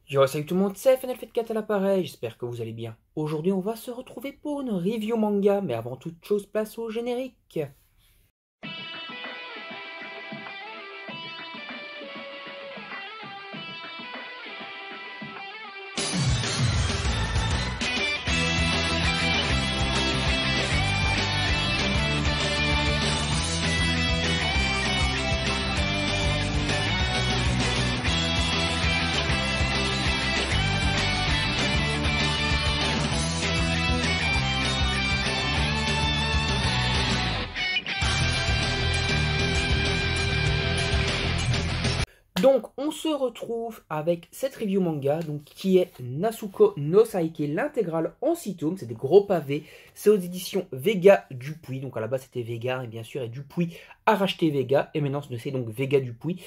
Yo, salut tout le monde, c'est FNL4 à l'appareil, j'espère que vous allez bien. Aujourd'hui, on va se retrouver pour une review manga, mais avant toute chose, place au générique. Donc, on se retrouve avec cette review manga, donc, qui est Nasuko no Saike, l'intégrale en 6 tomes, c'est des gros pavés, c'est aux éditions Vega Dupuis, donc à la base c'était Vega, et bien sûr, et Dupuis a racheté Vega, et maintenant c'est donc Vega Dupuis,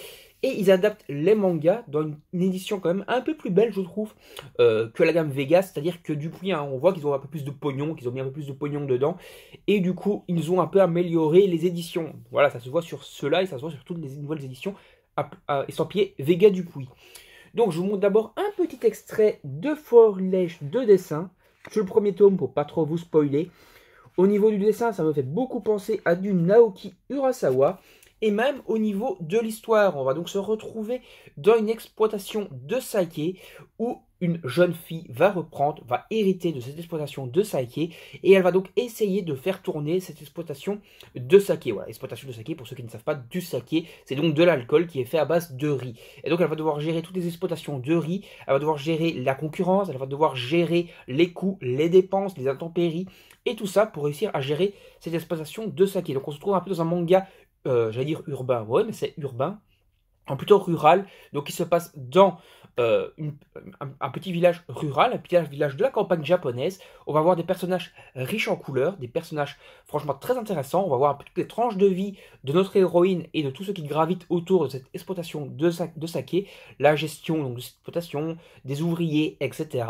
et ils adaptent les mangas dans une édition quand même un peu plus belle, je trouve, que la gamme Vega, c'est-à-dire que Dupuis, hein, on voit qu'ils ont un peu plus de pognon, qu'ils ont mis un peu plus de pognon dedans, et du coup, ils ont un peu amélioré les éditions. Voilà, ça se voit sur ceux-là, et ça se voit sur toutes les nouvelles éditions estampillé Vega Dupuis. Donc je vous montre d'abord un petit extrait de Forlèche de dessin sur le premier tome pour pas trop vous spoiler. Au niveau du dessin, ça me fait beaucoup penser à du Naoki Urasawa. Et même au niveau de l'histoire, on va donc se retrouver dans une exploitation de saké où une jeune fille va hériter de cette exploitation de saké et elle va donc essayer de faire tourner cette exploitation de saké. Voilà, exploitation de saké, pour ceux qui ne savent pas, du saké, c'est donc de l'alcool qui est fait à base de riz. Et donc elle va devoir gérer toutes les exploitations de riz, elle va devoir gérer la concurrence, elle va devoir gérer les coûts, les dépenses, les intempéries et tout ça pour réussir à gérer cette exploitation de saké. Donc on se trouve un peu dans un manga j'allais dire urbain, ouais, mais c'est urbain, plutôt rural, donc il se passe dans un petit village rural, un petit village de la campagne japonaise. On va voir des personnages riches en couleurs, des personnages franchement très intéressants. On va voir un peu toutes les tranches de vie de notre héroïne et de tous ceux qui gravitent autour de cette exploitation de saké, la gestion donc, de cette exploitation, des ouvriers, etc.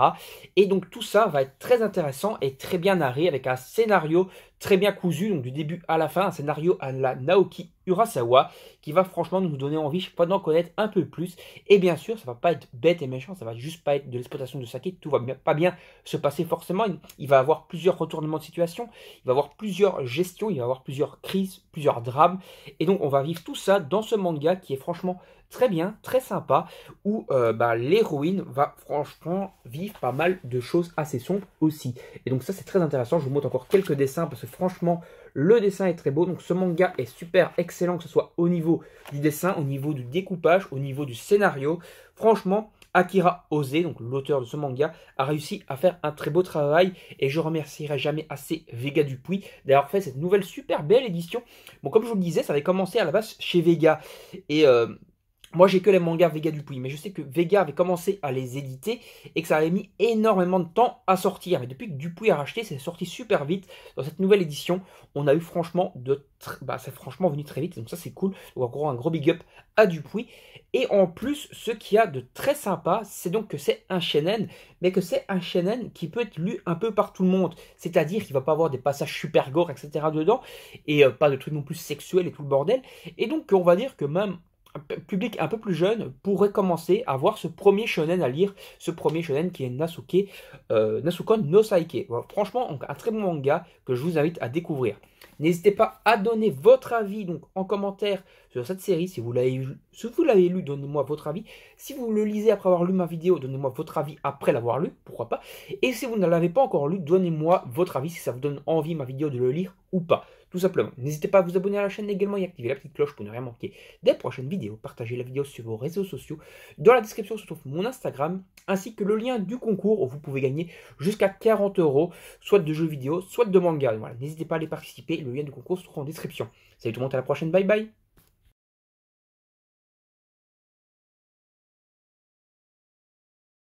Et donc tout ça va être très intéressant et très bien narré avec un scénario très bien cousu, donc du début à la fin, un scénario à la Naoki Urasawa qui va franchement nous donner envie d'en connaître un peu plus. Et bien sûr, ça va pas être bête et méchant, ça va juste pas être de l'exploitation de saké, tout va pas bien se passer forcément. Il va avoir plusieurs retournements de situation, il va avoir plusieurs gestions, il va avoir plusieurs crises, plusieurs drames. Et donc on va vivre tout ça dans ce manga qui est franchement très bien, très sympa, où l'héroïne va franchement vivre pas mal de choses assez sombres aussi. Et donc ça c'est très intéressant, je vous montre encore quelques dessins parce que franchement le dessin est très beau. Donc ce manga est super excellent, que ce soit au niveau du dessin, au niveau du découpage, au niveau du scénario. Franchement, Akira Ose, donc l'auteur de ce manga, a réussi à faire un très beau travail et je remercierai jamais assez Vega Dupuis d'avoir fait cette nouvelle super belle édition. Bon, comme je vous le disais, ça avait commencé à la base chez Vega et moi, j'ai que les mangas Vega Dupuis, mais je sais que Vega avait commencé à les éditer et que ça avait mis énormément de temps à sortir. Mais depuis que Dupuis a racheté, c'est sorti super vite. Dans cette nouvelle édition, on a eu franchement c'est franchement venu très vite, donc ça c'est cool. Donc encore un gros big up à Dupuis. Et en plus, ce qu'il y a de très sympa, c'est donc que c'est un shonen, mais que c'est un shonen qui peut être lu un peu par tout le monde. C'est-à-dire qu'il va pas avoir des passages super gore, etc. dedans, et pas de trucs non plus sexuels et tout le bordel. Et donc on va dire que même un public un peu plus jeune pourrait commencer à voir ce premier shonen à lire, ce premier shonen qui est Nasukon no Saike. Voilà, franchement, un très bon manga que je vous invite à découvrir. N'hésitez pas à donner votre avis donc en commentaire sur cette série. Si vous l'avez lu, donnez-moi votre avis. Si vous le lisez après avoir lu ma vidéo, donnez-moi votre avis après l'avoir lu, pourquoi pas. Et si vous ne l'avez pas encore lu, donnez-moi votre avis si ça vous donne envie ma vidéo de le lire ou pas. Tout simplement. N'hésitez pas à vous abonner à la chaîne également et activer la petite cloche pour ne rien manquer des prochaines vidéos. Partagez la vidéo sur vos réseaux sociaux. Dans la description se trouve mon Instagram ainsi que le lien du concours où vous pouvez gagner jusqu'à 40 €, soit de jeux vidéo, soit de manga. Voilà, n'hésitez pas à aller participer. Le lien du concours se trouve en description. Salut tout le monde, à la prochaine. Bye bye.